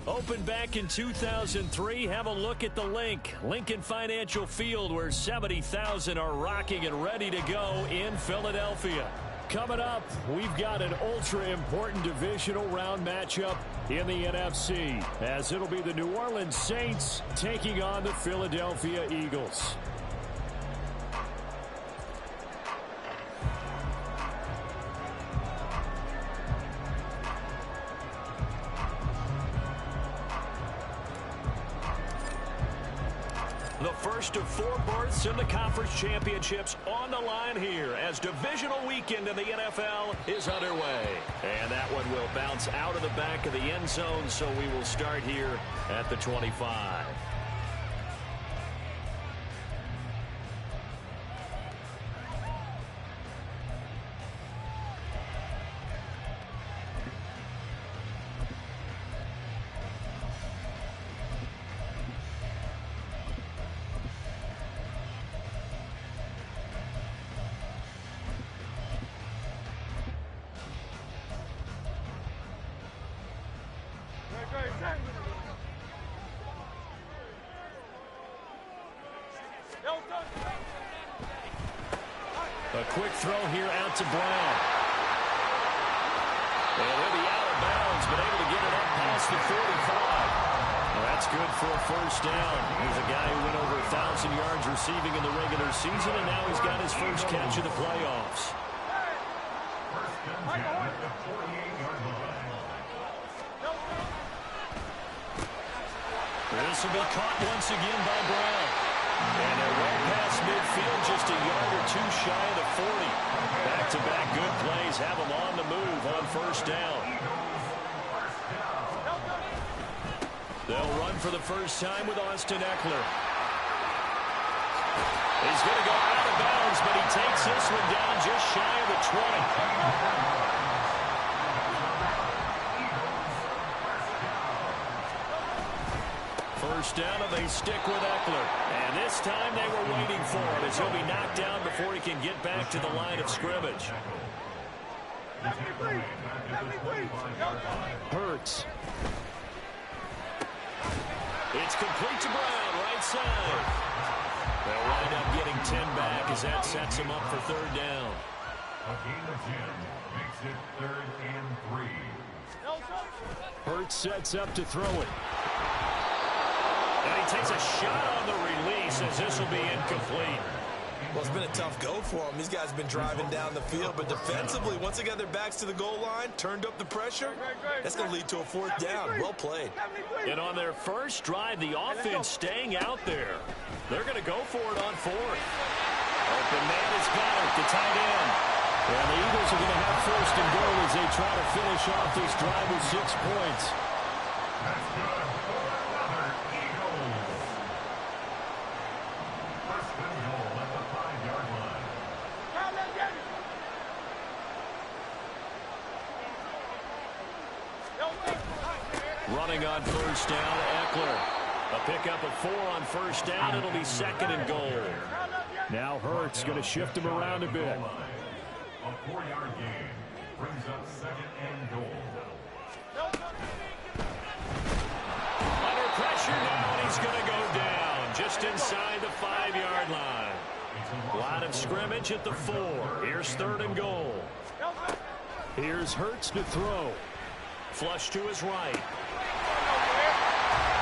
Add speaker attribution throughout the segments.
Speaker 1: Opened back in 2003. Have a look at the link. Lincoln Financial Field, where 70,000 are rocking and ready to go in Philadelphia. Coming up, we've got an ultra-important divisional round matchup in the NFC, as it'll be the New Orleans Saints taking on the Philadelphia Eagles. The first of 4 berths in the conference championships on the line here as divisional weekend in the NFL is underway. And that one will bounce out of the back of the end zone, so we will start here at the 25.
Speaker 2: A quick throw here out to Brown. And he'll be out of bounds, but able to get it up past the 45. Well, that's good for a first down. He's a guy who went over 1,000 yards receiving in the regular season, and now he's got his first catch of the playoffs. This will be caught once again by Brown. And they're right past midfield, just a yard or two shy of the 40. Back-to-back good plays have them on the move on first down. They'll run for the first time with Austin Eckler. He's going to go out of bounds, but he takes this one down just shy of the 20. First down, and they stick with Eckler. And this time they were waiting for him, as he'll be knocked down before he can get back to the line of scrimmage. Hurts. It's complete to Brown, right side. They'll wind up getting 10 back as that sets him up for third down.
Speaker 3: A gain of 10 makes it 3rd and 3.
Speaker 1: Hurts sets up to throw it.
Speaker 2: And he takes a shot on the release as this will be incomplete.
Speaker 4: Well, it's been a tough go for them. These guys have been driving down the field, but defensively, once they got their backs to the goal line, turned up the pressure, that's going to lead to a 4th down. Well played.
Speaker 1: And on their first drive, the offense staying out there. They're going to go for it on 4th. Open man has got it, the tight end. And the Eagles are going to have 1st and goal as they try to finish off this drive with 6 points.
Speaker 3: That's good for another Eagles. 1st and goal at the 5-yard line.
Speaker 1: Running on first down, Eckler. A pickup of 4 on first down. It'll be 2nd and goal. Now Hurts going to shift him around a bit.
Speaker 3: A 4-yard gain brings up 2nd and goal.
Speaker 1: Under pressure now, and he's going to go down just inside the 5-yard line. Line of scrimmage at the 4. Here's 3rd and goal. Here's Hurts to throw. Flush to his right.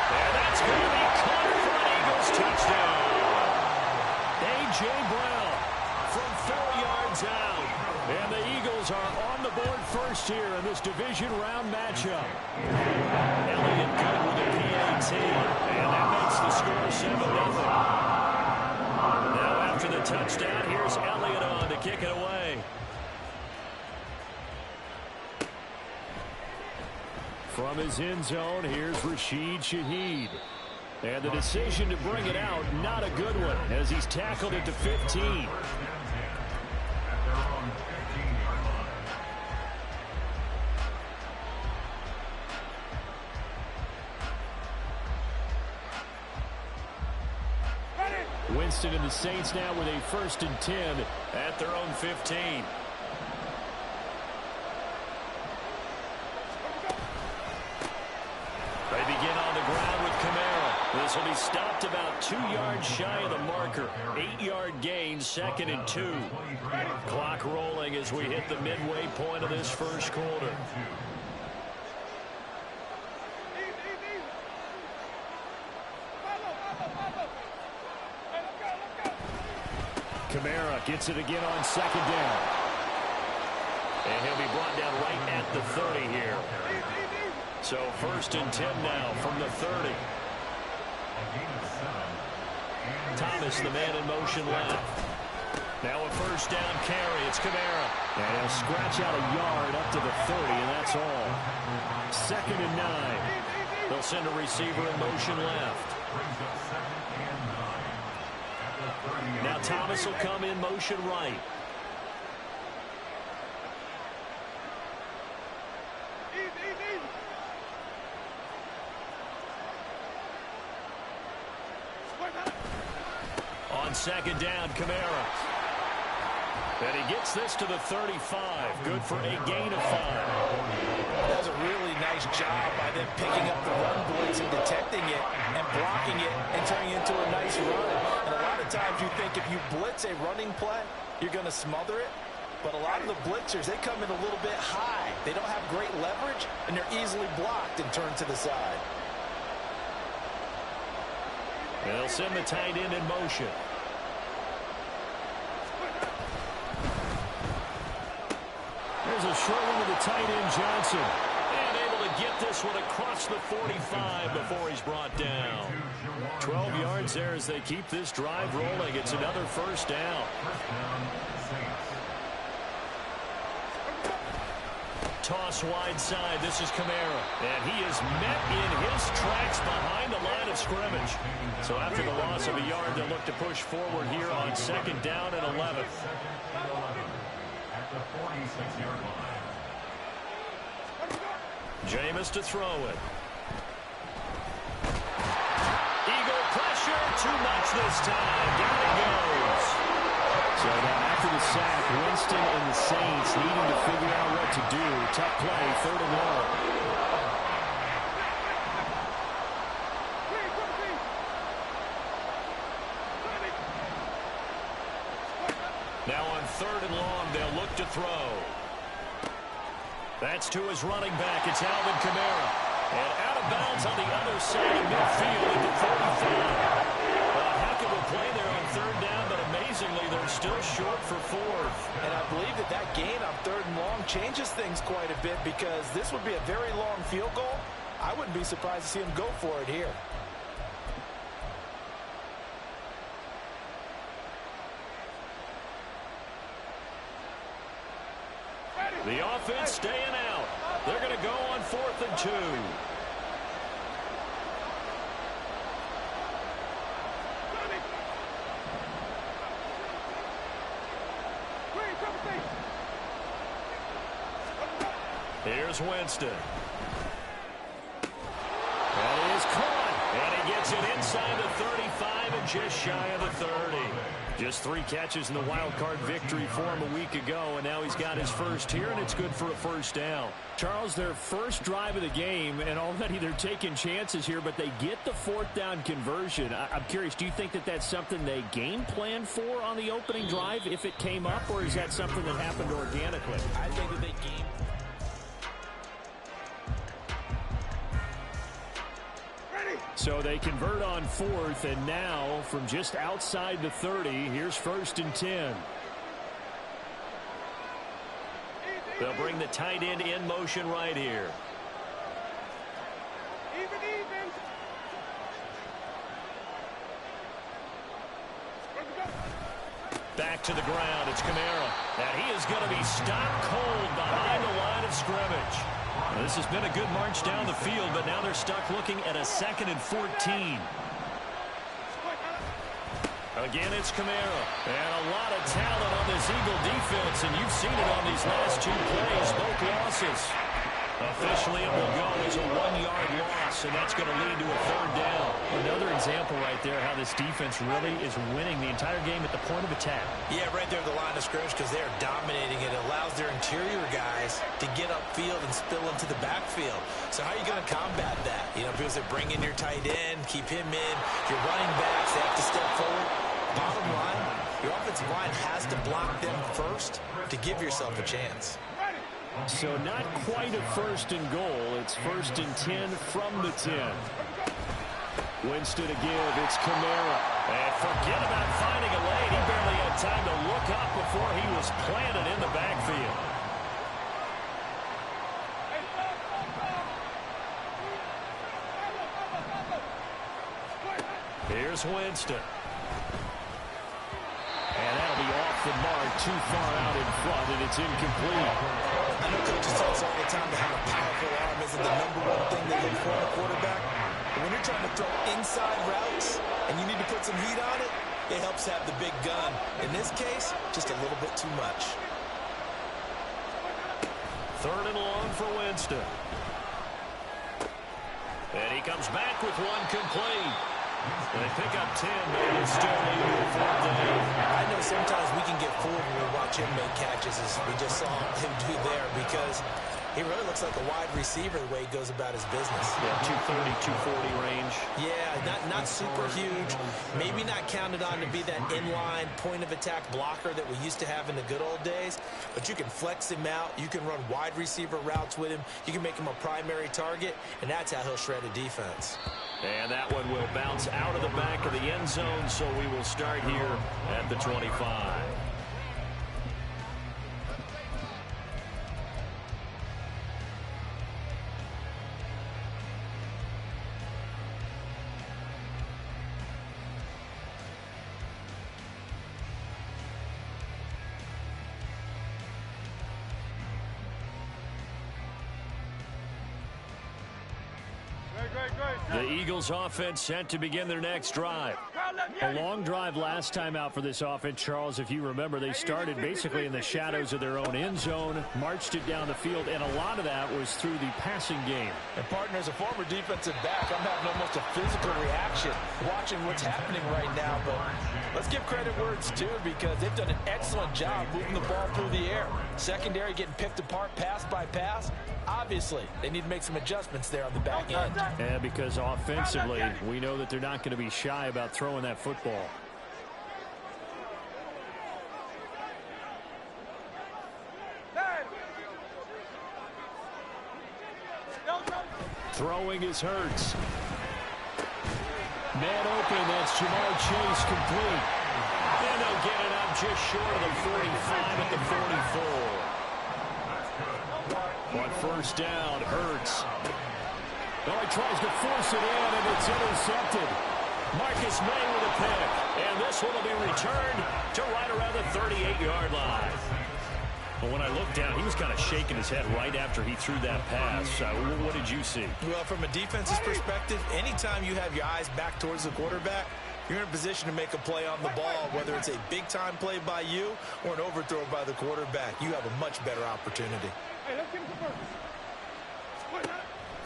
Speaker 1: And that's going to be caught for an Eagles touchdown. A.J. Brown from 4 yards out. And the Eagles are on the board first here in this division round matchup. Elliott good with a PAT. And that makes the score 7-0. Now after the touchdown, here's Elliott on to kick it away. From his end zone, here's Rashid Shaheed. And the decision to bring it out, not a good one, as he's tackled it to 15. Winston and the Saints now with a 1st and 10 at their own 15. They begin on the ground with Kamara. This will be stopped about 2 yards shy of the marker. 8-yard gain, 2nd and 2. Clock rolling as we hit the midway point of this first quarter. Kamara gets it again on 2nd down. And he'll be brought down right at the 30 here. So 1st and 10 now from the 30. Thomas, the man in motion left. Now a 1st down carry. It's Kamara. And he'll scratch out a yard up to the 30, and that's all. 2nd and 9. They'll send a receiver in motion left. Now Thomas will come in motion right. On 2nd down, Kamara. And he gets this to the 35. Good for a gain of 5.
Speaker 4: That was a really nice job by them picking up the run blitz and detecting it and blocking it and turning it into a nice run. And a lot of times you think if you blitz a running play, you're going to smother it. But a lot of the blitzers, they come in a little bit high. They don't have great leverage, and they're easily blocked and turned to the side.
Speaker 1: They'll send the tight end in motion. There's a short one to the tight end, Johnson. And able to get this one across the 45 before he's brought down. 12 yards there as they keep this drive rolling. It's another 1st down. Toss wide side. This is Kamara. And he is met in his tracks behind the line of scrimmage. So after the loss of a yard, they'll look to push forward here on 2nd down and 11.
Speaker 3: At the 46-yard line.
Speaker 1: Jameis to throw it. Eagle pressure. Too much this time. Down it goes. So now after the sack, Winston and the Saints needing to figure out what to do. Tough play, 3rd and long. Now on 3rd and long, they'll look to throw. That's to his running back. It's Alvin Kamara. And out of bounds on the other side of midfield at the 35. A heck of a play there on 3rd down, but amazingly, they're still short for 4th.
Speaker 4: And I believe that gain on 3rd and long changes things quite a bit because this would be a very long field goal. I wouldn't be surprised to see him go for it here.
Speaker 1: The offense staying out. They're going to go on 4th and 2. Here's Winston. That is caught. And he gets it inside the 35 and just shy of the 30. Just 3 catches in the wild card victory for him a week ago, and now he's got his first here, and it's good for a 1st down. Charles, their first drive of the game, and already they're taking chances here, but they get the 4th down conversion. I'm curious, do you think that that's something they game planned for on the opening drive if it came up, or is that something that happened organically?
Speaker 4: I think that they game.
Speaker 1: So they convert on 4th, and now from just outside the 30, here's 1st and 10. They'll bring the tight end in motion right here. Back to the ground. It's Kamara. And he is going to be stopped cold behind the line of scrimmage. Now, this has been a good march down the field, but now they're stuck looking at a 2nd and 14. Again, it's Kamara. And a lot of talent on this Eagle defense, and you've seen it on these last 2 plays, both losses. Officially, it will go as a 1-yard loss. loss, and that's going to lead to a third down.
Speaker 2: Another example right there how this defense really is winning the entire game at the point of attack.
Speaker 4: Yeah, right there at the line of scrimmage because they're dominating it. It allows their interior guys to get upfield and spill into the backfield. So how are you going to combat that? You know, because they bring in your tight end, keep him in. Your running backs, they have to step forward. Bottom line, your offensive line has to block them first to give yourself a chance.
Speaker 1: So not quite a first and goal. It's first and 10 from the 10. Winston to give. It's Kamara. And forget about finding a lane. He barely had time to look up before he was planted in the backfield. Here's Winston. And that'll be off the mark, too far out in front, and it's incomplete.
Speaker 4: I know coaches tell us all the time that having a powerful arm isn't the #1 thing they look for in a quarterback. But when you're trying to throw inside routes and you need to put some heat on it, it helps have the big gun. In this case, just a little bit too much.
Speaker 1: Third and long for Winston. And he comes back with one complete. They pick up 10, but it's still leading to a fourth down.
Speaker 4: I know sometimes we can get fooled when we watch him make catches, as we just saw him do there, because he really looks like a wide receiver the way he goes about his business.
Speaker 1: Yeah, 230, 240 range.
Speaker 4: Yeah, not super huge. Maybe not counted on to be that inline point-of-attack blocker that we used to have in the good old days, but you can flex him out. You can run wide receiver routes with him. You can make him a primary target, and that's how he'll shred a defense.
Speaker 1: And that one will bounce out of the back of the end zone, so we will start here at the 25. The Eagles offense set to begin their next drive.
Speaker 2: A long drive last time out for this offense, Charles. If you remember, they started basically in the shadows of their own end zone, marched it down the field, and a lot of that was through the passing game.
Speaker 4: And partner, as a former defensive back, I'm having almost a physical reaction watching what's happening right now. But let's give credit where it's due, because they've done an excellent job moving the ball through the air. Secondary getting picked apart pass by pass. Obviously, they need to make some adjustments there on the back end.
Speaker 2: Yeah, because offensively, we know that they're not going to be shy about throwing that football. Throwing is Hurts. Man open, that's Jamar Chase, complete.
Speaker 1: And they'll get it up just short of the 45 at the 44.
Speaker 2: On first down, Hurts. Oh, he tries to force it in, and it's intercepted.
Speaker 1: Marcus May with a pick. And this one will be returned to right around the 38-yard line.
Speaker 2: But when I looked down, he was kind of shaking his head right after he threw that pass. What did you see?
Speaker 4: Well, from a defense's perspective, anytime you have your eyes back towards the quarterback, you're in a position to make a play on the ball, whether it's a big-time play by you or an overthrow by the quarterback. You have a much better opportunity.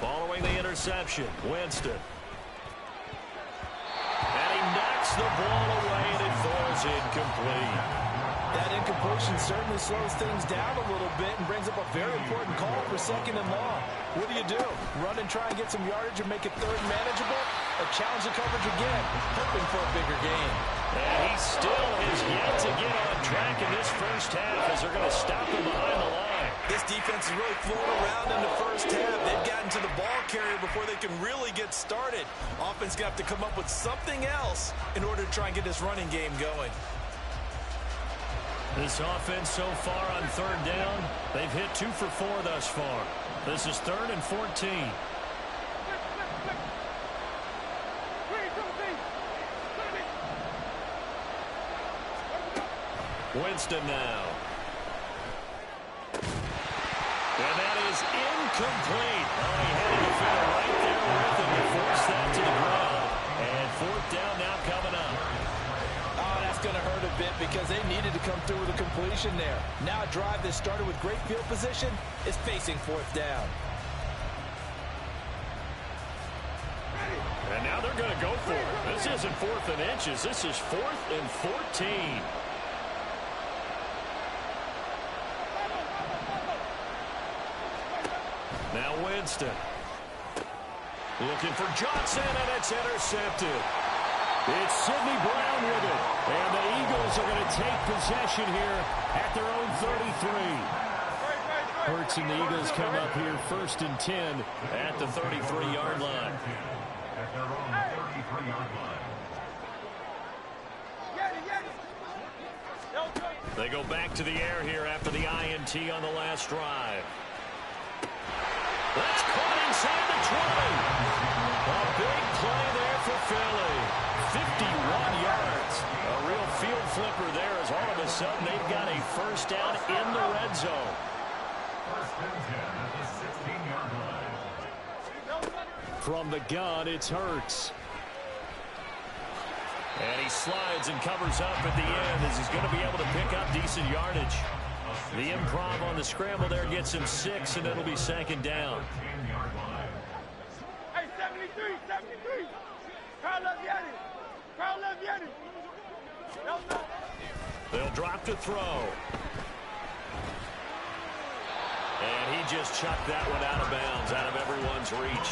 Speaker 1: Following the interception, Winston. And he knocks the ball away, and it falls incomplete.
Speaker 4: That incompletion certainly slows things down a little bit and brings up a very important call for second and long. What do? Run and try and get some yardage and make it third manageable? Or challenge the coverage again, hoping for a bigger gain?
Speaker 1: And he still has yet to get on track in this first half as they're going to stop him behind the line.
Speaker 4: This defense is really floating around in the first half. They've gotten to the ball carrier before they can really get started. Offense going to have to come up with something else in order to try and get this running game going.
Speaker 1: This offense so far on third down, they've hit 2 for 4 thus far. This is 3rd and 14. Winston now. And that is incomplete. Oh, he had a defender right there with him to force that to the ground. And 4th down now coming up.
Speaker 4: Oh, that's going to hurt a bit because they needed to come through with a completion there. Now a drive that started with great field position is facing 4th down.
Speaker 1: And now they're going to go for it. This isn't 4th and inches. This is 4th and 14. Now Winston. Looking for Johnson, and it's intercepted. It's Sidney Brown with it. And the Eagles are going to take possession here at their own 33. Hurts and the Eagles come up here 1st and 10 at the 33-yard line.
Speaker 3: At their own 33-yard line.
Speaker 1: They go back to the air here after the INT on the last drive. That's caught inside the 20. A big play there for Philly. 51 yards. A real field flipper there as all of a sudden they've got a first down in the red zone.
Speaker 3: 1st and 10 at the 16-yard line.
Speaker 1: From the gun, it's Hurts. And he slides and covers up at the end as he's going to be able to pick up decent yardage. The improv on the scramble there gets him 6, and it'll be 2nd down.
Speaker 5: Hey, 73, 73. Carl Leviani. Carl Leviani.
Speaker 1: They'll drop to throw. And he just chucked that one out of bounds, out of everyone's reach.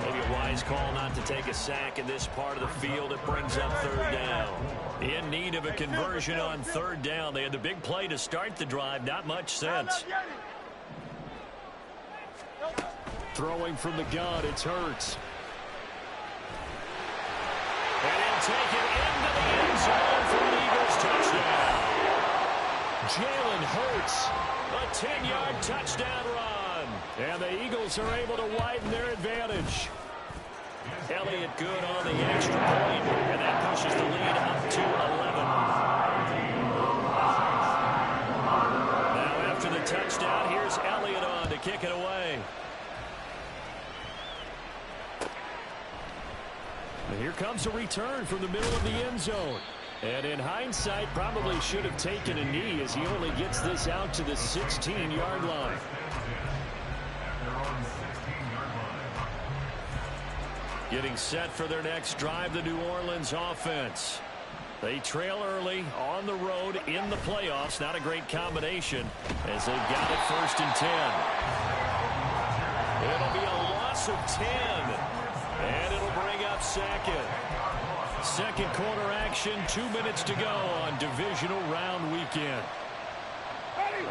Speaker 1: Maybe a wise call not to take a sack in this part of the field. It brings up 3rd down. In need of a conversion on 3rd down. They had the big play to start the drive. Not much sense. Throwing from the gun, it's Hurts. And he'll take it into the end zone for an Eagles touchdown. Jalen Hurts, a 10-yard touchdown run. And the Eagles are able to widen their advantage. Elliott good on the extra point, and that pushes the lead up to 11. Now after the touchdown, here's Elliott on to kick it away. And here comes a return from the middle of the end zone. And in hindsight, probably should have taken a knee as he only gets this out to the 16-yard line. Getting set for their next drive, the New Orleans offense. They trail early on the road in the playoffs. Not a great combination as they've got it 1st and 10. It'll be a loss of 10. And it'll bring up 2nd. 2nd quarter action, 2 minutes to go on divisional round weekend.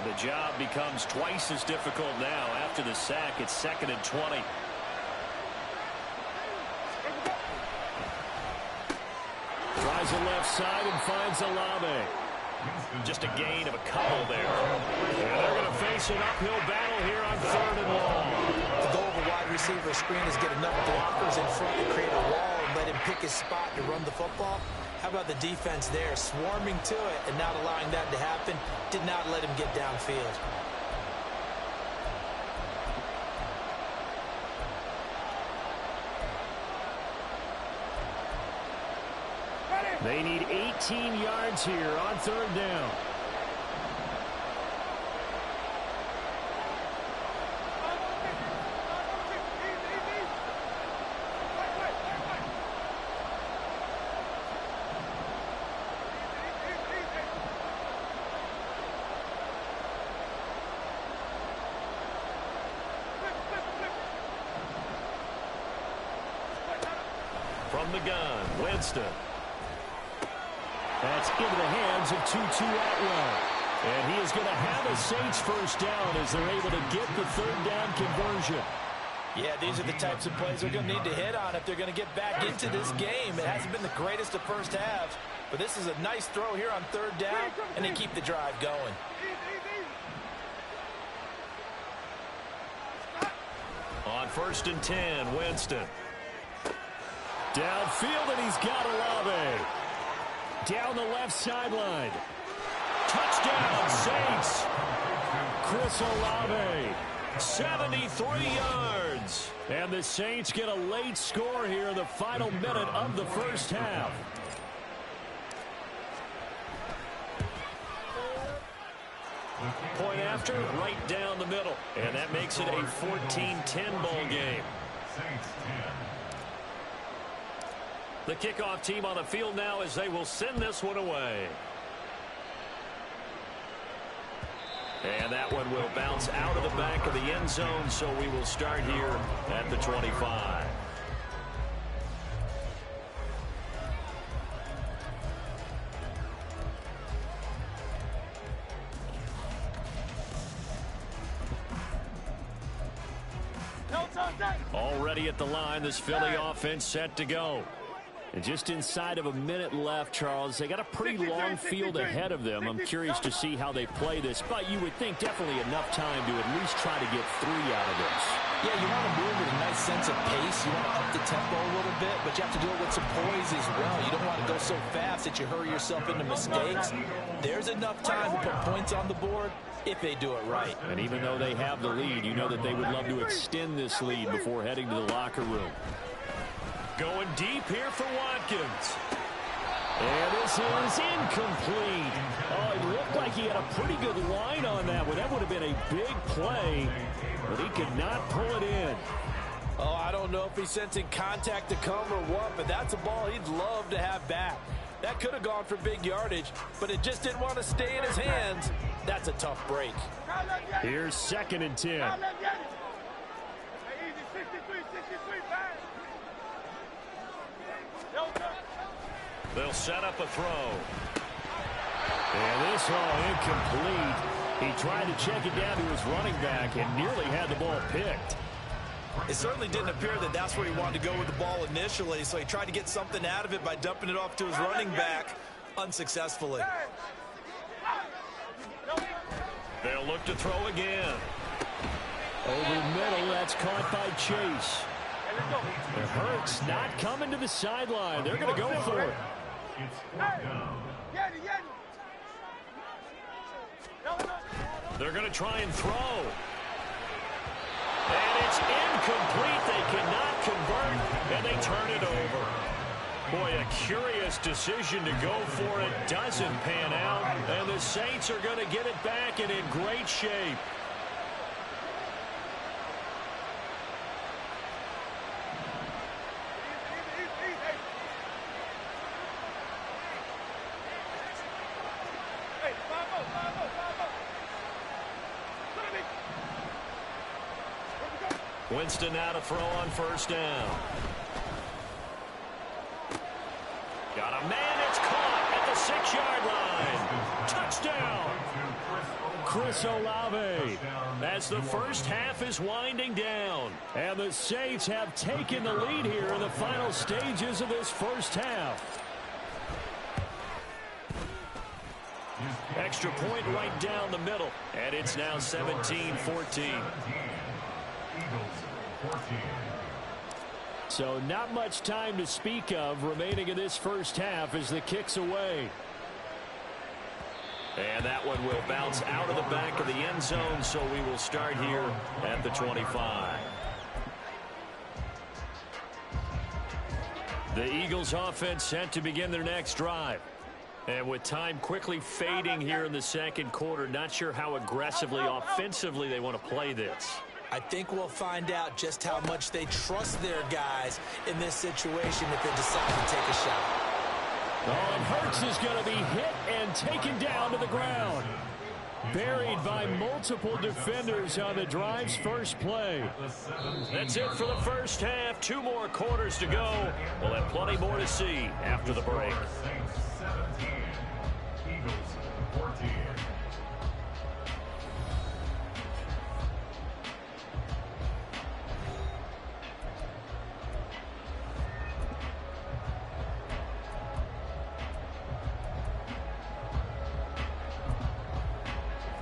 Speaker 1: The job becomes twice as difficult now after the sack. It's 2nd and 20. Tries the left side and finds Olave. Just a gain of a couple there. And they're going to face an uphill battle here on 3rd and long.
Speaker 4: The goal of a wide receiver screen is get enough blockers in front to create a wall and let him pick his spot to run the football. How about the defense there, swarming to it and not allowing that to happen? Did not let him get downfield.
Speaker 1: They need 18 yards here on 3rd down. From the gun, Winston. That's into the hands of Tutu Atwell. And he is going to have a Saints first down as they're able to get the 3rd down conversion.
Speaker 4: Yeah, these are the types of plays they're going to need to hit on if they're going to get back into this game. It hasn't been the greatest of first halves, but this is a nice throw here on 3rd down, and they keep the drive going.
Speaker 1: On 1st and 10, Winston. Downfield, and he's got Olave. Down the left sideline. Touchdown, Saints. Chris Olave, 73 yards. And the Saints get a late score here in the final minute of the first half. Point after, right down the middle. And that makes it a 14-10 ball game.
Speaker 3: Saints 10.
Speaker 1: The kickoff team on the field now as they will send this one away. And that one will bounce out of the back of the end zone, so we will start here at the 25. Already at the line, this Philly offense set to go. And just inside of a minute left, Charles, they got a pretty long field ahead of them. I'm curious to see how they play this, but you would think definitely enough time to at least try to get 3 out of this.
Speaker 4: Yeah, you want to move with a nice sense of pace. You want to up the tempo a little bit, but you have to do it with some poise as well. You don't want to go so fast that you hurry yourself into mistakes. There's enough time to put points on the board if they do it right.
Speaker 1: And even though they have the lead, you know that they would love to extend this lead before heading to the locker room. Going deep here for Watkins. And this is incomplete. Oh, it looked like he had a pretty good line on that one. That would have been a big play, but he could not pull it in.
Speaker 4: Oh, I don't know if he's sensing contact to come or what, but that's a ball he'd love to have back. That could have gone for big yardage, but it just didn't want to stay in his hands. That's a tough break.
Speaker 1: Here's 2nd and 10. They'll set up a throw. And this all incomplete. He tried to check it down to his running back and nearly had the ball picked.
Speaker 4: It certainly didn't appear that that's where he wanted to go with the ball initially, so he tried to get something out of it by dumping it off to his running back unsuccessfully.
Speaker 1: They'll look to throw again. Over the middle, that's caught by Chase. It hurts, not coming to the sideline. They're going to go for it. They're going to try and throw. And it's incomplete. They cannot convert, and they turn it over. Boy, a curious decision to go for it. Doesn't pan out, and the Saints are going to get it back and in great shape. Winston now to throw on 1st down. Got a man, it's caught at the 6-yard line. Touchdown! Chris Olave, as the first half is winding down. And the Saints have taken the lead here in the final stages of this first half. Extra point right down the middle. And it's now 17-14. So not much time to speak of remaining in this first half as the kick's away. And that one will bounce out of the back of the end zone, so we will start here at the 25. The Eagles offense set to begin their next drive. And with time quickly fading here in the second quarter, not sure how aggressively offensively they want to play this.
Speaker 4: I think we'll find out just how much they trust their guys in this situation if they decide to take a shot.
Speaker 1: Oh, and Hurts is going to be hit and taken down to the ground. Buried by multiple defenders on the drive's first play. That's it for the first half. 2 more quarters to go. We'll have plenty more to see after the break.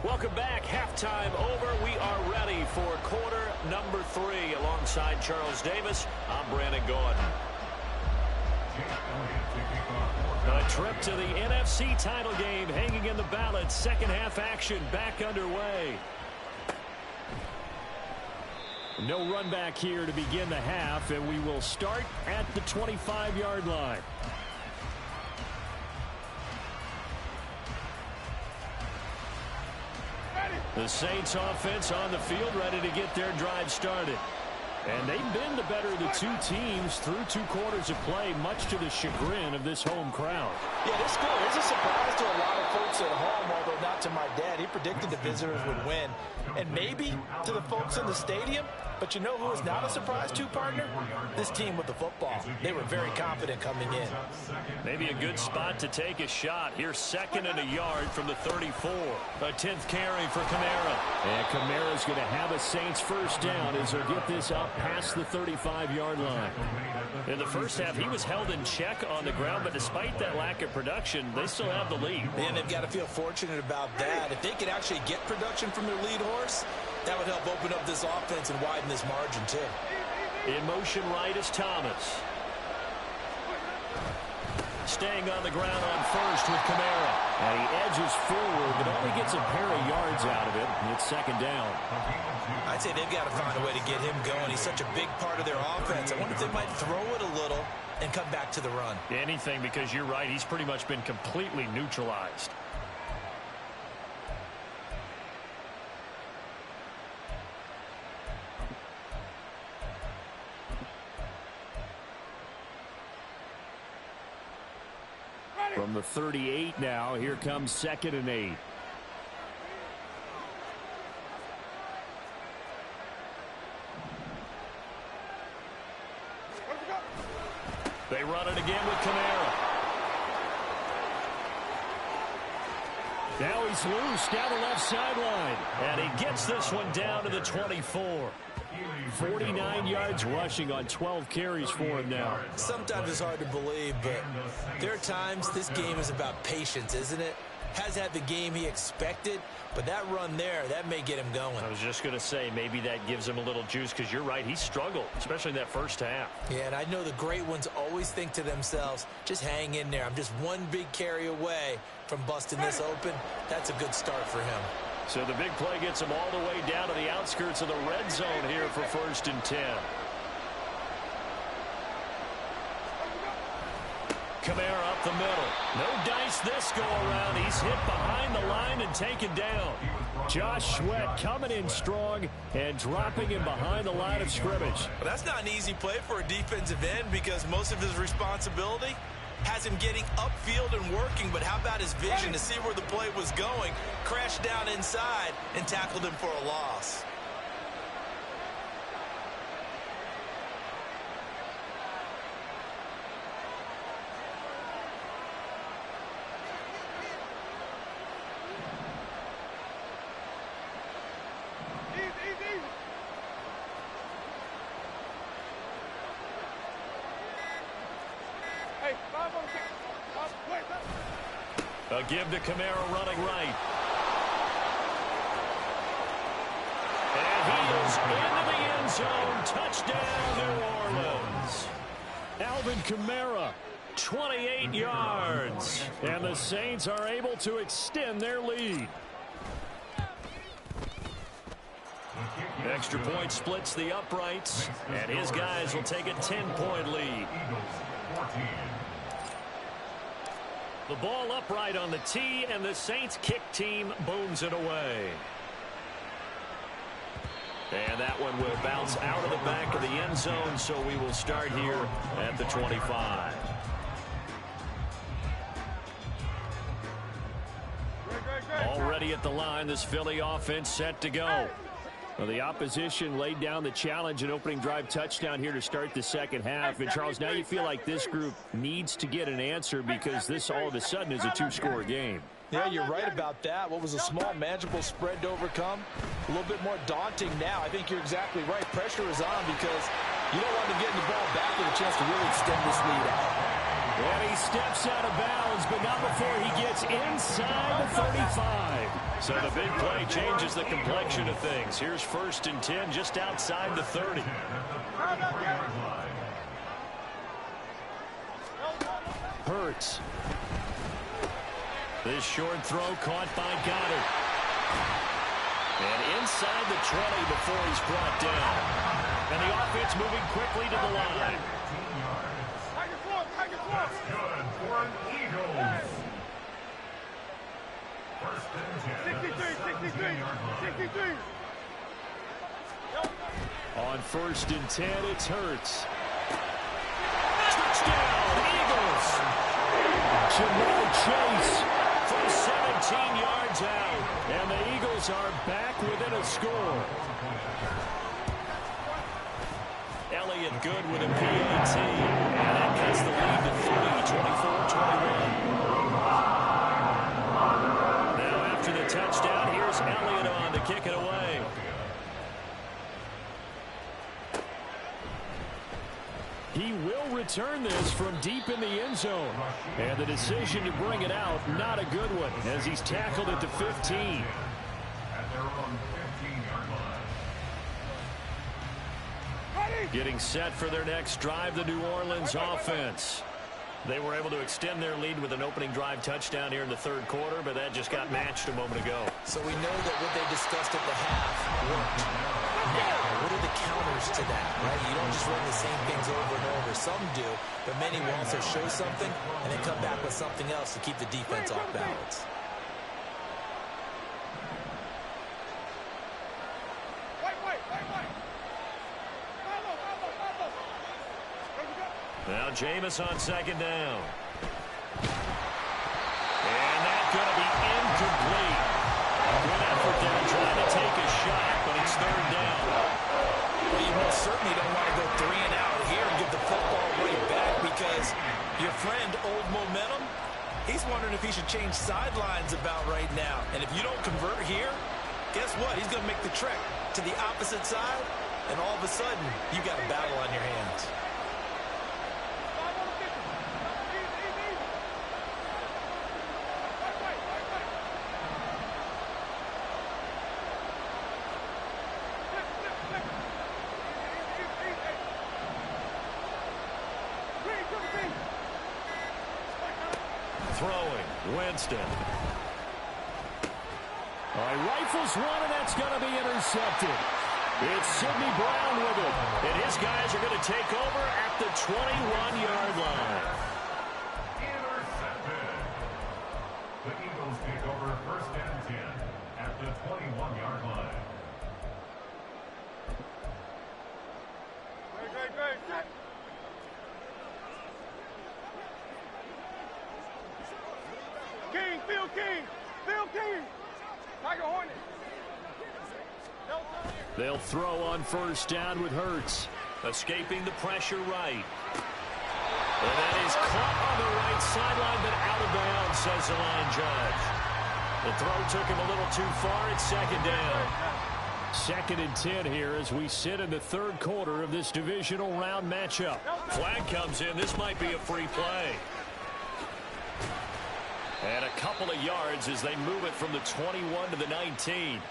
Speaker 1: Welcome back. Halftime over. We are ready for quarter number 3. Alongside Charles Davis, I'm Brandon Gordon. A trip to the NFC title game hanging in the balance. Second half action back underway. No run back here to begin the half, and we will start at the 25-yard line. The Saints offense on the field ready to get their drive started. And they've been the better of the two teams through 2 quarters of play, much to the chagrin of this home crowd.
Speaker 4: Yeah, this score is a surprise to a lot of folks at home, although not to my dad. He predicted the visitors would win. And maybe to the folks in the stadium, but you know who is not a surprise to, partner? This team with the football. They were very confident coming in.
Speaker 1: Maybe a good spot to take a shot. Here's 2nd and a yard from the 34. A 10th carry for Kamara. And Kamara's going to have a Saints first down as they'll get this up past the 35-yard line. In the first half, he was held in check on the ground, but despite that lack of production, they still have the lead.
Speaker 4: And they've got to feel fortunate about that. If they could actually get production from their lead horse, that would help open up this offense and widen this margin, too.
Speaker 1: In motion right is Thomas. Staying on the ground on first with Kamara. And he edges forward, but only gets a pair of yards out of it. It's 2nd down.
Speaker 4: I'd say they've got to find a way to get him going. He's such a big part of their offense. I wonder if they might throw it a little and come back to the run.
Speaker 1: Anything, because you're right. He's pretty much been completely neutralized. From the 38 now, here comes 2nd and 8. They run it again with Kamara. Now he's loose down the left sideline. And he gets this one down to the 24. 49 yards rushing on 12 carries for him now.
Speaker 4: Sometimes it's hard to believe, but there are times this game is about patience, isn't it? Has had the game he expected, but that run there, that may get him going.
Speaker 1: I was just going to say, maybe that gives him a little juice, because you're right, he struggled, especially in that first half.
Speaker 4: Yeah, and I know the great ones always think to themselves, just hang in there. I'm just one big carry away from busting this open. That's a good start for him.
Speaker 1: So the big play gets him all the way down to the outskirts of the red zone here for 1st and 10. Kamara up the middle. No dice this go around. He's hit behind the line and taken down. Josh Sweat coming in strong and dropping him behind the line of scrimmage.
Speaker 4: Well, that's not an easy play for a defensive end, because most of his responsibility has him getting upfield and working, but how about his vision to see where the play was going, crashed down inside, and tackled him for a loss.
Speaker 1: A give to Kamara running right. And he is into the end zone. Touchdown, New Orleans. Alvin Kamara, 28 yards. And the Saints are able to extend their lead. Extra point splits the uprights, and his guys will take a 10-point lead. The ball upright on the tee, and the Saints kick team booms it away. And that one will bounce out of the back of the end zone, so we will start here at the 25. Already at the line, this Philly offense set to go. Well, the opposition laid down the challenge and opening drive touchdown here to start the second half. And, Charles, now you feel like this group needs to get an answer, because this all of a sudden is a 2-score game.
Speaker 4: Yeah, you're right about that. What was a small, manageable spread to overcome? A little bit more daunting now. I think you're exactly right. Pressure is on, because you don't want to get the ball back with a chance to really extend this lead out.
Speaker 1: And he steps out of bounds, but not before he gets inside the 35. So the big play changes the complexion of things. Here's 1st and 10 just outside the 30. Hurts. This short throw caught by Goddard. And inside the 20 before he's brought down. And the offense moving quickly to the line.
Speaker 3: That's good for an Eagles. 1st and 10.
Speaker 5: 63.
Speaker 1: On 1st and 10, it's Hurts. Touchdown, Eagles. Jamar Chase from 17 yards out. And the Eagles are back within a score. Elliott good with a PAT. And that cuts the lead to 3, 24-21. Now after the touchdown, here's Elliott on to kick it away. He will return this from deep in the end zone. And the decision to bring it out, not a good one, as he's tackled at the 15.
Speaker 3: At their own 15-yard line.
Speaker 1: Getting set for their next drive, the New Orleans offense. They were able to extend their lead with an opening drive touchdown here in the 3rd quarter, but that just got matched a moment ago.
Speaker 4: So we know that what they discussed at the half worked. Now, what are the counters to that, right? You don't just run the same things over and over. Some do, but many will also show something and then come back with something else to keep the defense off balance.
Speaker 1: Now Jameis on 2nd down. And that's going to be incomplete. Good effort there trying to take a shot, but it's 3rd down.
Speaker 4: Well, you most certainly don't want to go 3 and out here and give the football right back because your friend, Old Momentum, he's wondering if he should change sidelines about right now. And if you don't convert here, guess what? He's going to make the trek to the opposite side, and all of a sudden, you got a battle on your hands.
Speaker 1: Throwing, Winston. Rifles one, and that's going to be intercepted. It's Sidney Brown with it. And his guys are going to take over at the 21-yard line.
Speaker 3: Intercepted. The Eagles take over 1st and 10 at the 21-yard line.
Speaker 5: Great. Phil King. Tiger Hornet.
Speaker 1: They'll throw on 1st down with Hurts. Escaping the pressure right. And that is caught on the right sideline, but out of bounds, says the line judge. The throw took him a little too far. It's 2nd down. 2nd and 10 here as we sit in the 3rd quarter of this divisional round matchup. Flag comes in. This might be a free play. And a couple of yards as they move it from the 21 to the 19.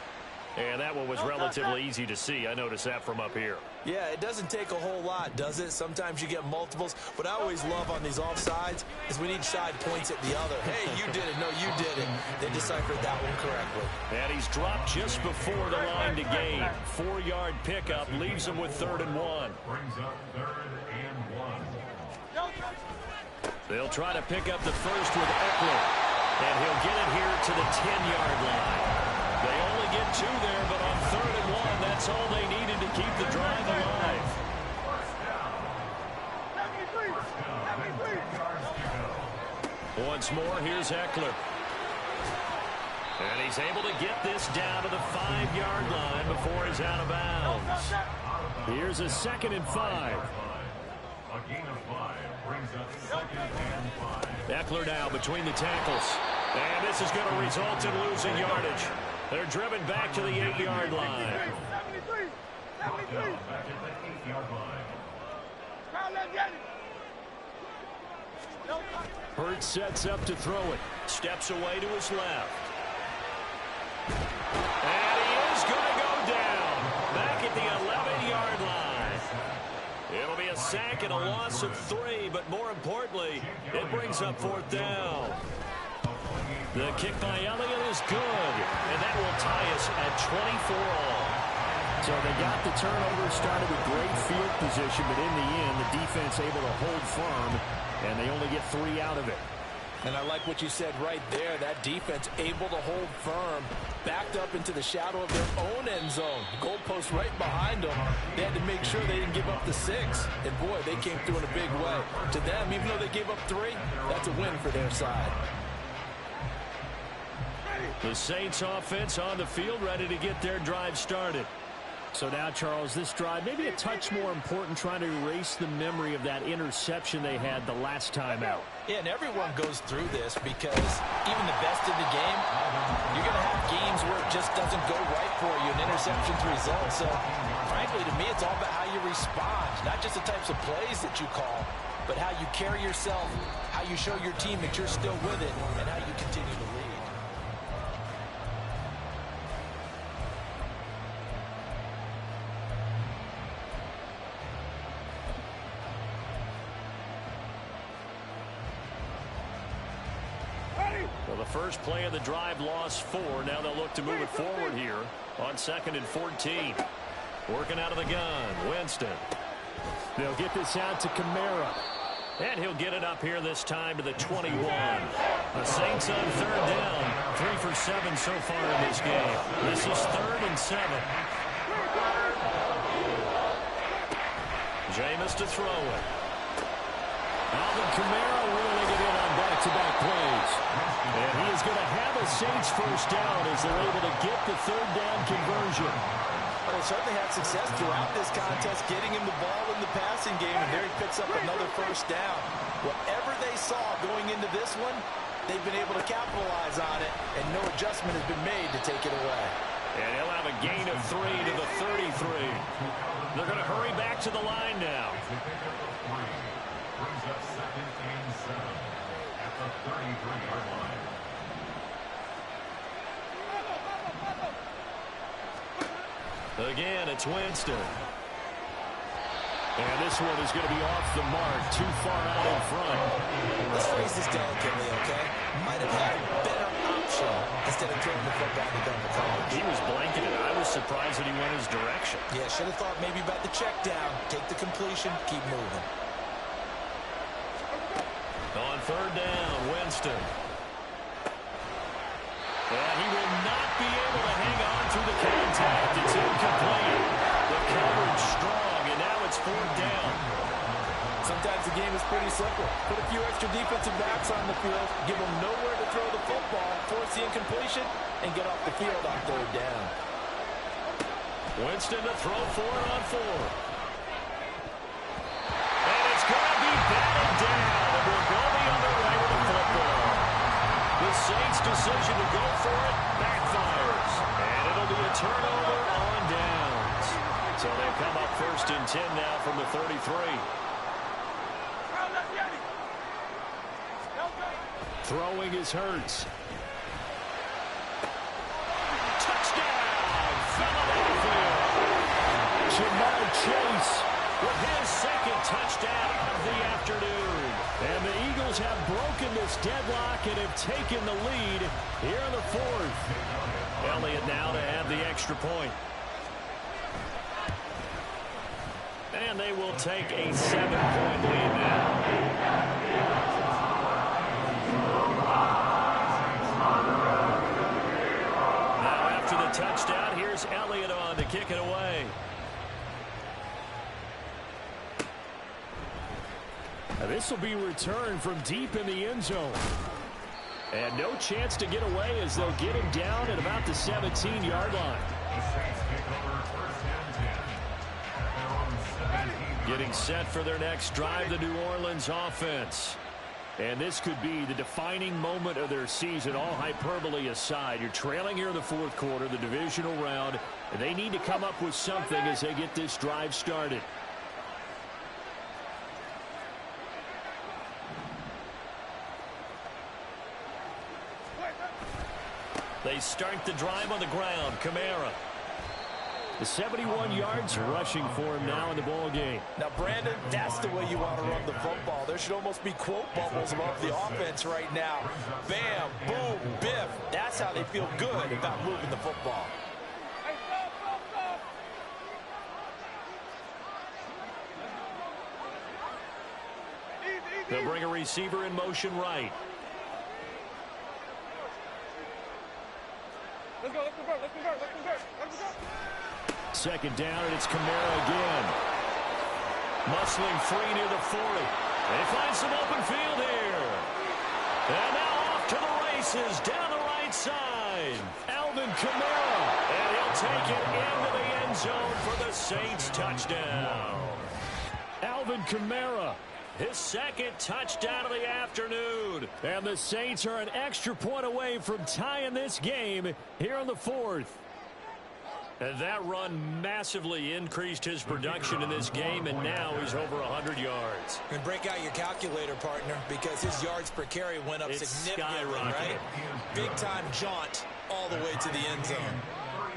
Speaker 1: And that one was relatively easy to see. I noticed that from up here.
Speaker 4: Yeah, it doesn't take a whole lot, does it? Sometimes you get multiples. What I always love on these offsides is when each side points at the other. Hey, you did it. No, you did it. They deciphered that one correctly.
Speaker 1: And he's dropped just before the line to gain. 4-yard pickup leaves him with 3rd and 1.
Speaker 3: Brings up 3rd and 1.
Speaker 1: They'll try to pick up the first with Eckler. And he'll get it here to the 10-yard line. They only get 2 there, but on 3rd and 1, that's all they needed to keep the drive alive. Once more, here's Eckler. And he's able to get this down to the 5-yard line before he's out of bounds. Here's a 2nd and 5.
Speaker 3: A gain of 5 brings up 2nd and 5.
Speaker 1: Eckler now between the tackles. And this is going to result in losing yardage. They're driven back to the 8-yard line.
Speaker 5: 73.
Speaker 3: Back at the 8-yard line.
Speaker 1: Hurts sets up to throw it. Steps away to his left. And he is going to go down. Back at the 11-yard line. It'll be a sack and a loss of 3, but more importantly, it brings up 4th down. The kick by Elliott is good, and that will tie us at 24 all. So they got the turnover, started with great field position, but in the end, the defense able to hold firm, and they only get 3 out of it.
Speaker 4: And I like what you said right there. That defense able to hold firm, backed up into the shadow of their own end zone. Goalpost right behind them. They had to make sure they didn't give up the 6. And, boy, they came through in a big way. To them, even though they gave up 3, that's a win for their side.
Speaker 1: The Saints offense on the field, ready to get their drive started.
Speaker 2: So now, Charles, this drive maybe a touch more important, trying to erase the memory of that interception they had the last time out.
Speaker 4: Yeah, and everyone goes through this because even the best in the game, you're going to have games where it just doesn't go right for you, and interceptions result. So, frankly, to me, it's all about how you respond, not just the types of plays that you call, but how you carry yourself, how you show your team that you're still with it, and how you continue to lead.
Speaker 1: Well, the first play of the drive lost 4. Now they'll look to move it forward here on 2nd and 14. Working out of the gun, Winston.
Speaker 2: They'll get this out to Kamara.
Speaker 1: And he'll get it up here this time to the 21. The Saints on 3rd down. 3 for 7 so far in this game. This is 3rd and 7. Jameis to throw it.
Speaker 2: Alvin Kamara reeling it in on back-to-back plays. And he is going to have a Saints first down as they're able to get the 3rd down conversion.
Speaker 4: Well, they certainly had success throughout this contest, getting him the ball in the passing game, and there he picks up another first down. Whatever they saw going into this one, they've been able to capitalize on it, and no adjustment has been made to take it away.
Speaker 1: And he'll have a gain of 3 to the 33. They're going to hurry back to the line now.
Speaker 3: Brings up 2nd and 7 at the 33-yard line.
Speaker 1: Again, it's Winston.
Speaker 2: And this one is going to be off the mark, too far out in front.
Speaker 4: Let's phrase this delicately, okay? Might have had a better option instead of throwing the football to double coverage.
Speaker 1: He was blanketed. I was surprised that he went his direction.
Speaker 4: Yeah, should have thought maybe about the check down. Take the completion, keep moving.
Speaker 1: On 3rd down, Winston. And he will not be able to hang on through the contact. It's incomplete. The coverage strong, and now it's 4th down.
Speaker 4: Sometimes the game is pretty simple. Put a few extra defensive backs on the field, give them nowhere to throw the football, force the incompletion, and get off the field on 3rd down.
Speaker 1: Winston to throw for it on 4. And it's going to be batted down, and will go the other way with the football. The Saints' decision to go for it backfires, and it'll be a turnover on downs. So they come up 1st and 10 now from the 33.
Speaker 2: Throwing is Hurts.
Speaker 1: Touchdown, Philadelphia.
Speaker 2: Jamar Chase
Speaker 1: With his 2nd touchdown of the afternoon.
Speaker 2: And the Eagles have broken this deadlock and have taken the lead here in the 4th.
Speaker 1: Elliott now to have the extra point. And they will take a 7-point lead now. Now after the touchdown, here's Elliott on to kick it away.
Speaker 2: This will be returned from deep in the end zone. And no chance to get away as they'll get him down at about the 17-yard line.
Speaker 1: Getting set for their next drive, the New Orleans offense.
Speaker 2: And this could be the defining moment of their season, all hyperbole aside. You're trailing here in the 4th quarter, the divisional round, and they need to come up with something as they get this drive started.
Speaker 1: They start the drive on the ground. Kamara.
Speaker 2: The 71 yards rushing for him now in the ball game.
Speaker 4: Now, Brandon, that's the way you want to run the football. There should almost be quote bubbles above the offense right now. Bam, boom, biff. That's how they feel good about moving the football.
Speaker 1: They'll bring a receiver in motion right. Second down, and it's Kamara again. Muscling free near the 40. They find some open field here. And now off to the races down the right side. Alvin Kamara. And he'll take it into the end zone for the Saints touchdown. Alvin Kamara, his second touchdown of the afternoon. And the Saints are an extra point away from tying this game here in the fourth. And that run massively increased his production in this game, and now he's over 100 yards.
Speaker 4: And break out your calculator, partner, because his yards per carry went up significantly, right? Big-time jaunt all the way to the end zone.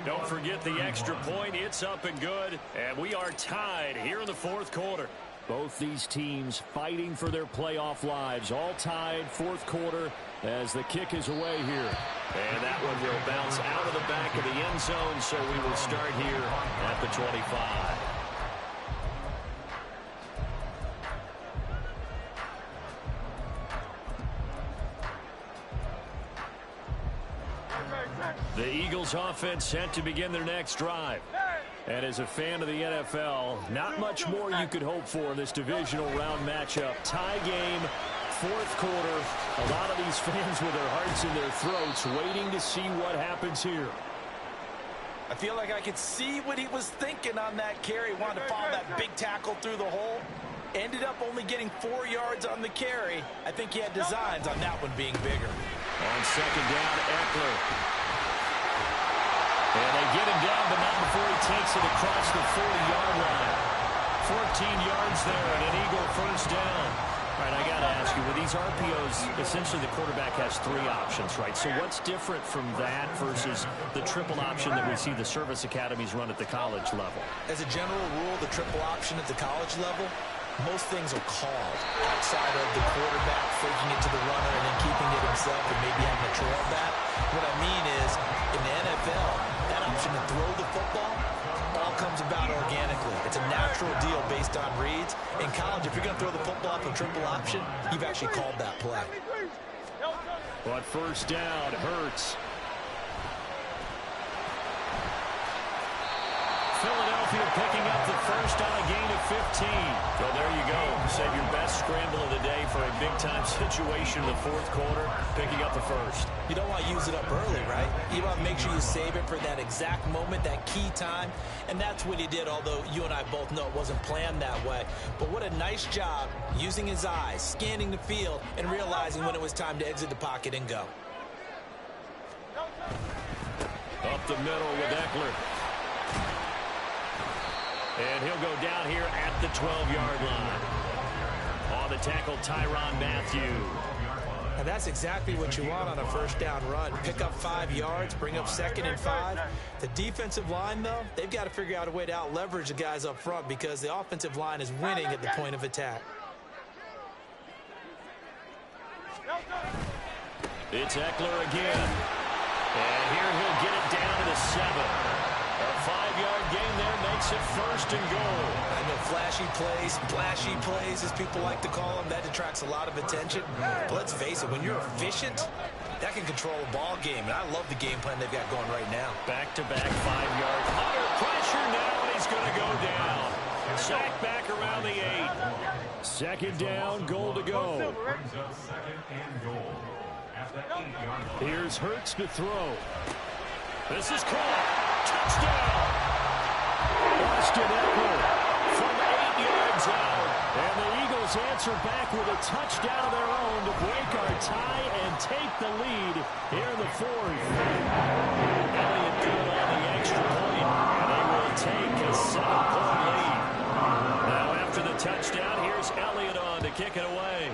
Speaker 1: Don't forget the extra point. It's up and good, and we are tied here in the fourth quarter. Both these teams fighting for their playoff lives, all tied fourth quarter as the kick is away here. And that one will bounce out of the back of the end zone, so we will start here at the 25. The Eagles offense set to begin their next drive. And as a fan of the NFL, not much more you could hope for in this divisional round matchup. Tie game, fourth quarter. A lot of these fans with their hearts in their throats waiting to see what happens here.
Speaker 4: I feel like I could see what he was thinking on that carry. Wanted to follow that big tackle through the hole. Ended up only getting 4 yards on the carry. I think he had designs on that one being bigger.
Speaker 1: On second down, Eckler. And they get him down, but not before he takes it across the 40-yard line. 14 yards there and an Eagle first down. All right, I got to ask you, with these RPOs, essentially the quarterback has 3 options, right? So what's different from that versus the triple option that we see the service academies run at the college level?
Speaker 4: As a general rule, the triple option at the college level, most things are called outside of the quarterback faking it to the runner and then keeping it himself and maybe having a trail back. What I mean is, in the NFL, that option to throw the football all comes about organically. It's a natural deal based on reads. In college, if you're going to throw the football up a triple option, you've actually called that play.
Speaker 1: But first down, Hurts. Philadelphia picking up the first on a gain of 15. Well, there you go. Save your best scramble of the day for a big-time situation in the fourth quarter, picking up the first.
Speaker 4: You don't want to use it up early, right? You want to make sure you save it for that exact moment, that key time, and that's what he did, although you and I both know it wasn't planned that way. But what a nice job using his eyes, scanning the field, and realizing when it was time to exit the pocket and go.
Speaker 1: Up the middle with Eckler. And he'll go down here at the 12-yard line. On the tackle, Tyrann Mathieu.
Speaker 4: And that's exactly what you want on a first down run. Pick up 5 yards, bring up 2nd and 5. The defensive line, though, they've got to figure out a way to out-leverage the guys up front because the offensive line is winning at the point of attack.
Speaker 1: It's Eckler again. And here he'll get it down to the 7. A 5-yard gain there makes it first and goal.
Speaker 4: I know flashy plays, splashy plays, as people like to call them, that attracts a lot of attention. But let's face it, when you're efficient, that can control a ball game. And I love the game plan they've got going right now.
Speaker 1: Back-to-back 5 yards. Under pressure now, and he's going to go down. Sack back around the 8. Second down, goal to go. Here's Hurts to throw. This is caught. Touchdown! Austin Eckler from 8 yards out. And the Eagles answer back with a touchdown of their own to break our tie and take the lead here in the fourth. Elliott good on the extra point, and they will take a 7-point lead. Now after the touchdown, here's Elliott on to kick it away.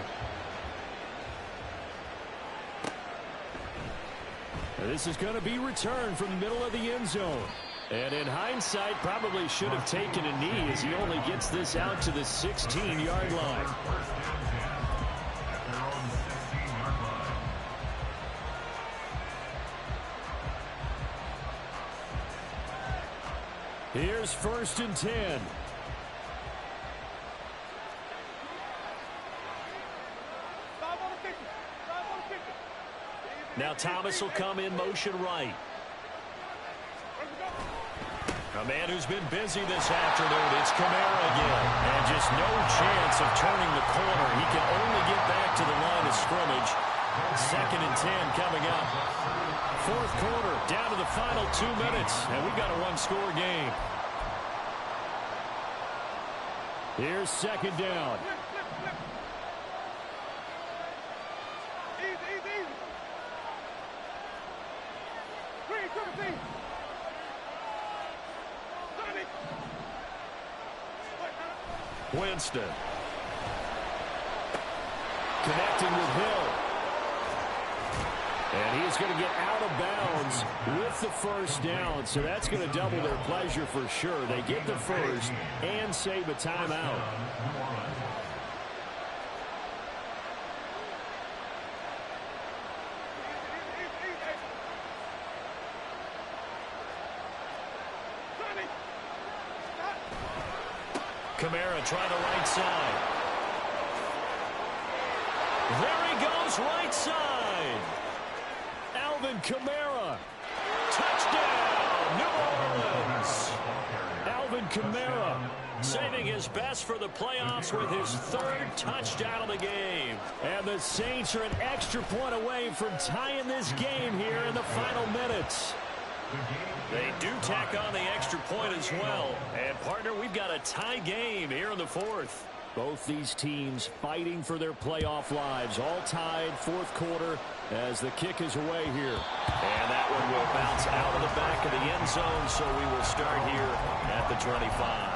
Speaker 1: This is going to be returned from the middle of the end zone. And in hindsight, probably should have taken a knee as he only gets this out to the 16-yard line. Here's 1st and 10. Now Thomas will come in motion right. A man who's been busy this afternoon. It's Kamara again. And just no chance of turning the corner. He can only get back to the line of scrimmage. 2nd and 10 coming up. 4th quarter, down to the final 2 minutes. And we've got a one-score game. Here's 2nd down. Winston. Connecting with Hill. And he's going to get out of bounds with the first down. So that's going to double their pleasure for sure. They get the first and save a timeout. Kamara trying the right side. There he goes, right side. Alvin Kamara. Touchdown, New Orleans. Alvin Kamara saving his best for the playoffs with his 3rd touchdown of the game. And the Saints are an extra point away from tying this game here in the final minutes. They do tack on the extra point as well. And, partner, we've got a tie game here in the 4th. Both these teams fighting for their playoff lives. All tied, 4th quarter as the kick is away here. And that one will bounce out of the back of the end zone, so we will start here at the 25.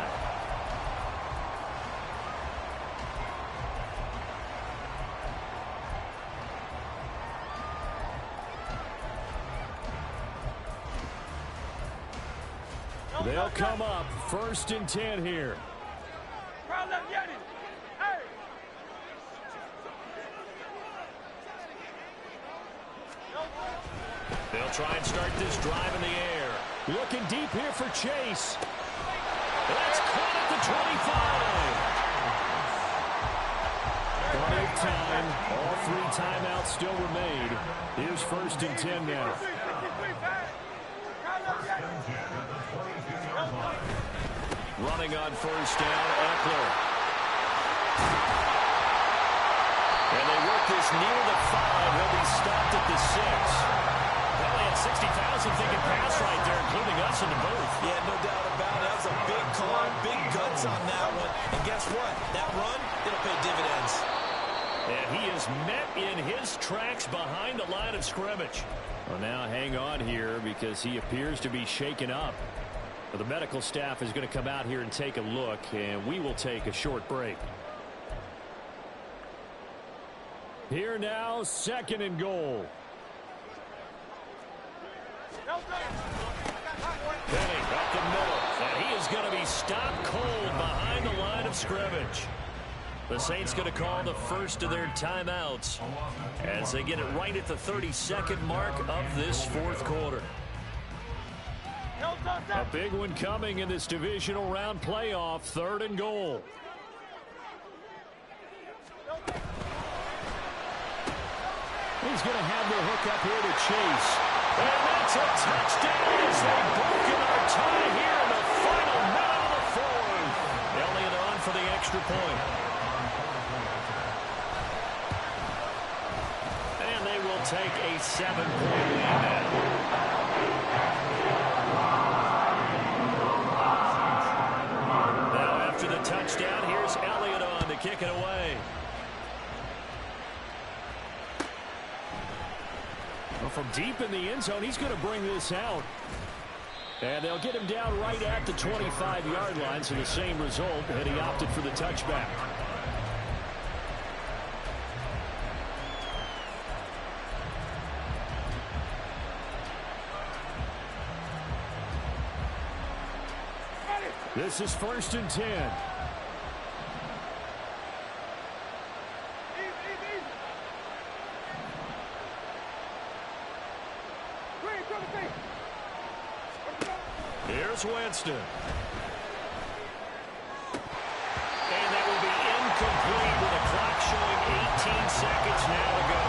Speaker 1: They'll come up 1st and 10 here. They'll try and start this drive in the air. Looking deep here for Chase. That's caught at the 25. Plenty of time. All 3 timeouts still remain. Here's 1st and 10 now. Running on 1st down, Eckler. And they work this near the 5. He'll be stopped at the 6. Well, they had 60,000 thinking pass right there, including us in the booth.
Speaker 4: Yeah, no doubt about it. That was a big call, big guts on that one. And guess what? That run, it'll pay dividends.
Speaker 1: And he is met in his tracks behind the line of scrimmage. Well, now hang on here because he appears to be shaken up. Well, the medical staff is going to come out here and take a look, and we will take a short break. Here now, 2nd and goal. Penny up the middle, and he is going to be stopped cold behind the line of scrimmage. The Saints going to call the first of their timeouts as they get it right at the 32nd mark of this 4th quarter. A big one coming in this divisional round playoff, 3rd and goal. He's going to have the hook up here to Chase. And that's a touchdown as they've broken our tie here in the final minute of the 4th. Elliott on for the extra point. And they will take a 7-point lead now. Touchdown. Here's Elliott on to kick it away. Well, from deep in the end zone, he's going to bring this out. And they'll get him down right at the 25-yard line, so the same result, and he opted for the touchback. This is 1st and 10. Here's Winston. And that will be incomplete with the clock showing 18 seconds now to go.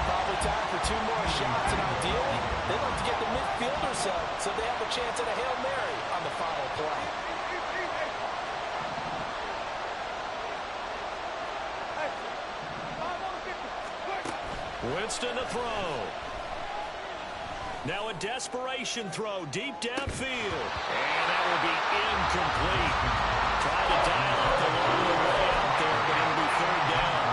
Speaker 4: Probably time for 2 more shots, and ideally, they'd like to get the midfielders so. So they have a chance at a Hail Mary on the final play.
Speaker 1: Winston to throw. Now a desperation throw deep downfield. And that will be incomplete. Trying to dial up the long way out there, but it'll be third down.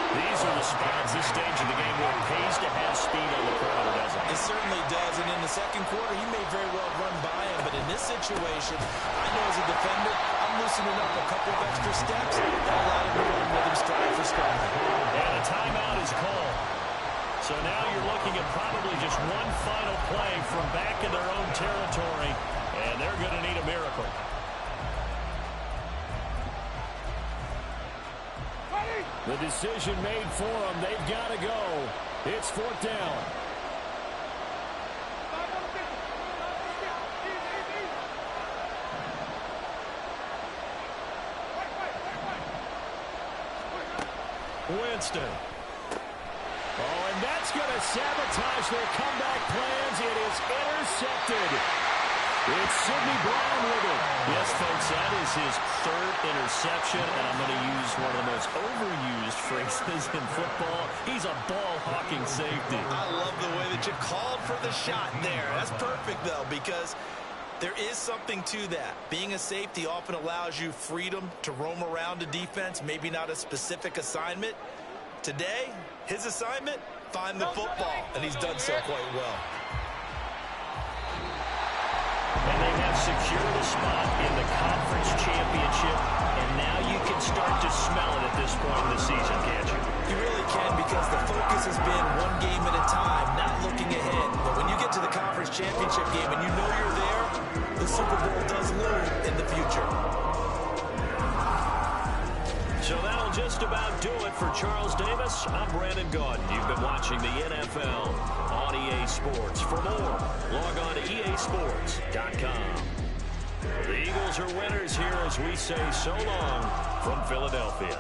Speaker 1: These are the spots, this stage of the game, where it pays to have speed on the perimeter, doesn't it?
Speaker 4: It certainly does, and in the second quarter, he may very well run by him, but in this situation, I know as a defender, I'm loosening up a couple of extra steps. That allowed him to run with him stride for stride.
Speaker 1: And a timeout is called. So now you're looking at probably just one final play from back in their own territory, and they're going to need a miracle. The decision made for them. They've got to go. It's fourth down. Winston. Oh, and that's going to sabotage their comeback plans. It is intercepted. It's Sidney Brown with it. Yes, folks, that is his third interception, and I'm going to use one of the most overused phrases in football. He's a ball-hawking safety.
Speaker 4: I love the way that you called for the shot there. That's perfect, though, because there is something to that. Being a safety often allows you freedom to roam around a defense, maybe not a specific assignment. Today, his assignment, find the football, and he's done so quite well.
Speaker 1: And they have secured a spot in the conference championship, and now you can start to smell it at this point in the season, can't you?
Speaker 4: You really can, because the focus has been one game at a time, not looking ahead. But when you get to the conference championship game and you know you're there, the Super Bowl does loom in the future.
Speaker 1: So that'll just about do it for Charles Davis. I'm Brandon Gaudin. You've been watching the NFL on EA Sports. For more, log on to easports.com. The Eagles are winners here as we say so long from Philadelphia.